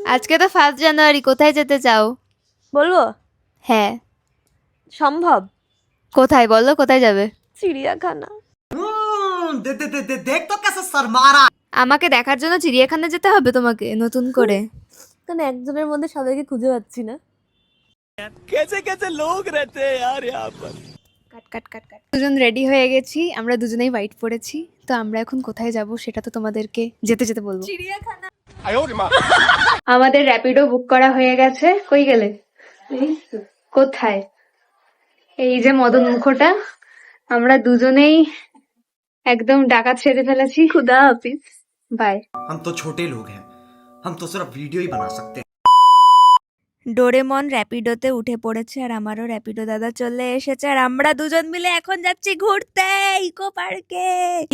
আজকে তো 1 জানুয়ারি, কোথায় যেতে চাও? বলবো? হ্যাঁ। সম্ভব। কোথায় বলো, কোথায় যাবে? চিড়িয়াখানা। देख तो कैसे शर्मा रहा। আমাকে দেখার জন্য চিড়িয়াখানা যেতে হবে তোমাকে নতুন করে? কারণ একজনের মধ্যে সবাইকে খুঁজে পাচ্ছি না। कैसे कैसे लोग रहते हैं यार यहाँ पर। কাট কাট কাট কাট। দুজন রেডি হয়ে গেছি, আমরা দুজনেই হোয়াইট পরেছি। তো আমরা এখন কোথায় যাব সেটা তো তোমাদেরকে যেতে যেতে বলবো। চিড়িয়াখানা। আমাদের র্যাপিডো বুক করা হয়ে গেছে। কই গেলে? কোথায়? এই যে মদন মুখোটা, আমরা দুজনেই একদম ডাকাত সেরে ফেলেছি। খুদা হাফিজ। বাই। हम तो छोटे लोग हैं, हम तो सिर्फ वीडियो ही बना सकते हैं। ডোরেমন র্যাপিডোতে উঠে পড়েছে আর আমারও র্যাপিডো দাদা চলে এসেছে আর আমরা দুজন মিলে এখন যাচ্ছি ঘুরতে ইকো পার্কে।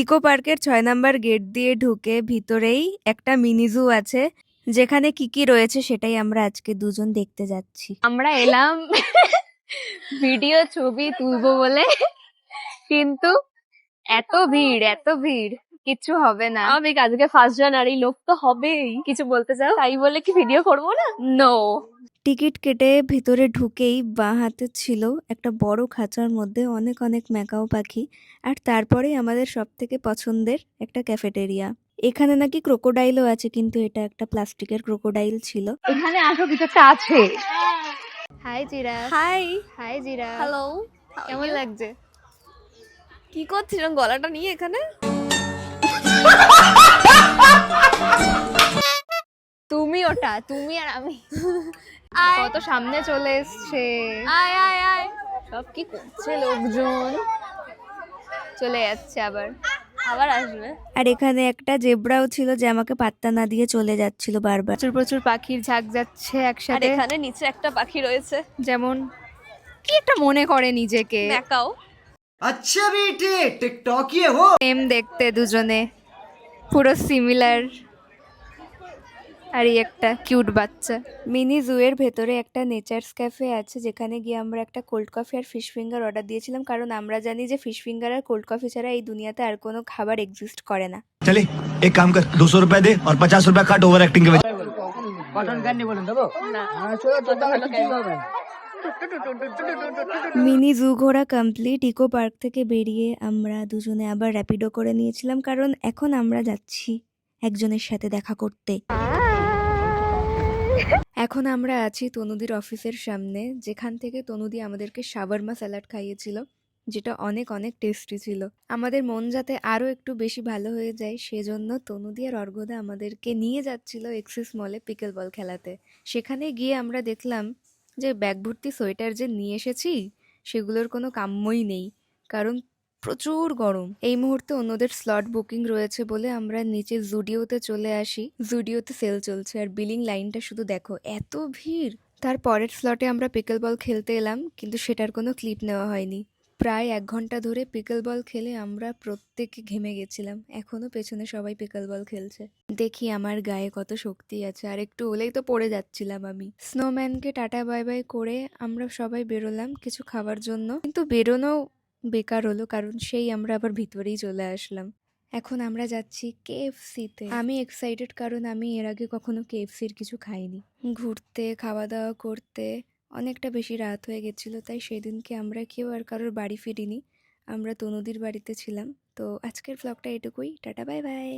ইকো পার্কের 6 নাম্বার গেট দিয়ে ঢুকে ভিতরেই একটা মিনি জু আছে, যেখানে কি কি রয়েছে সেটাই আমরা আজকে দুজন দেখতে যাচ্ছি। আমরা এলাম ভিডিও ছবি তুলবো বলে, কিন্তু এত ভিড় কিছু হবে না। আমি আজকে 1 জানুয়ারি, লোক তো হবেই। কিছু বলতে চাও? তাই বলে কি ভিডিও করবো না? নো। টিকিট কেটে ভিতরে ঢুকেই বাঁ হাতে ছিল একটা বড় খাঁচার মধ্যে অনেক অনেক ম্যাকাও পাখি, আর তারপরেই আমাদের সব থেকে পছন্দের একটা ক্যাফেটেরিয়া। এখানে নাকি ক্রোকোডাইলও আছে, কিন্তু এটা একটা প্লাস্টিকের ক্রোকোডাইল ছিল। এখানে আসো, কিছু একটা আছে। হাই জিরা। হাই। হাই জিরা। হ্যালো। কেমন লাগছে? কি করছিলাম গলাটা নিয়ে এখানে? তুমি ওটা, তুমি আর আমি কত সামনে চলে এসছে। আয় আয় আয়। সব কি করছে লোকজন, চলে যাচ্ছে আবার আসবে। আর এখানে একটা জেব্রাও ছিল যে আমাকে পাত্তা না দিয়ে চলে যাচ্ছিল বারবার। প্রচুর প্রচুর পাখির ঝাঁক যাচ্ছে আর একসাথে। এখানে নিচে একটা পাখি রয়েছে, যেমন কি একটা মনে করে নিজেকে ম্যাকাও। अच्छा बेटे टिकटॉक ये हो। সেম দেখতে দুজনে, পুরো সিমিলার। আর এই একটা কিউট বাচ্চা। মিনি জু এর ভেতরে একটা নেচার্স ক্যাফে আছে, যেখানে গিয়ে আমরা একটা কোল্ড কফি আর ফিশ ফিঙ্গার অর্ডার দিয়েছিলাম, কারণ আমরা জানি যে ফিশ ফিঙ্গার আর কোল্ড কফি ছাড়া এই দুনিয়াতে আর কোনো খাবার এক্সিস্ট করে না। चले एक काम कर 200 रुपए दे और 50 रुपए काट ओवर एक्टिंग के वजह। মিনি জু ঘোরা কমপ্লিট। ইকো পার্ক থেকে বেরিয়ে আমরা দুজনে আবার র্যাপিডো করে নিয়েছিলাম, কারণ এখন আমরা যাচ্ছি একজনের সাথে দেখা করতে। এখন আমরা আছি তনুদির অফিসের সামনে, যেখান থেকে তনুদি আমাদেরকে শাওয়ারমা স্যালাড খাইয়েছিল, যেটা অনেক অনেক টেস্টি ছিল। আমাদের মন যাতে আরো একটু বেশি ভালো হয়ে যায় সেজন্য তনুদি আর অর্ঘদা আমাদেরকে নিয়ে যাচ্ছিল এক্সিস মলে পিকেল বল খেলাতে। সেখানে গিয়ে আমরা দেখলাম যে ব্যাগ ভর্তি সোয়েটার যে নিয়ে এসেছি সেগুলোর কোনো কাম্যই নেই, কারণ প্রচুর গরম। এই মুহূর্তে অন্যদের স্লট বুকিং রয়েছে বলে আমরা নিচে জুডিওতে চলে আসি। জুডিওতে সেল চলছে আর বিলিং লাইনটা শুধু দেখো, এত ভিড়। তার পরের স্লটে আমরা পিকল বল খেলতে এলাম, কিন্তু সেটার কোনো ক্লিপ নেওয়া হয়নি। প্রায় 1 ঘন্টা ধরে পিকল বল খেলে আমরা প্রত্যেকে ঘেমে গেছিলাম। এখনো পেছনে সবাই পিকল বল খেলছে। দেখি আমার গায়ে কত শক্তি আছে, আর একটু হলেই তো পড়ে যাচ্ছিলাম আমি। স্নোম্যানকে টাটা বাই বাই করে আমরা সবাই বেরোলাম কিছু খাবার জন্য, কিন্তু বেরোনো বেকার হলো, কারণ সেই আমরা আবার ভিতরেই চলে আসলাম। এখন আমরা যাচ্ছি কেএফসিতে। আমি এক্সাইটেড, কারণ আমি এর আগে কখনো কেএফসির কিছু খাইনি। ঘুরতে খাওয়া দাওয়া করতে অনেকটা বেশি রাত হয়ে গেছিল, তাই সেদিনকে আমরা কেউ আর কারোর বাড়ি ফিরিনি, আমরা তনুদির বাড়িতে ছিলাম। তো আজকের ব্লগটা এটুকুই, টাটা বাই বাই।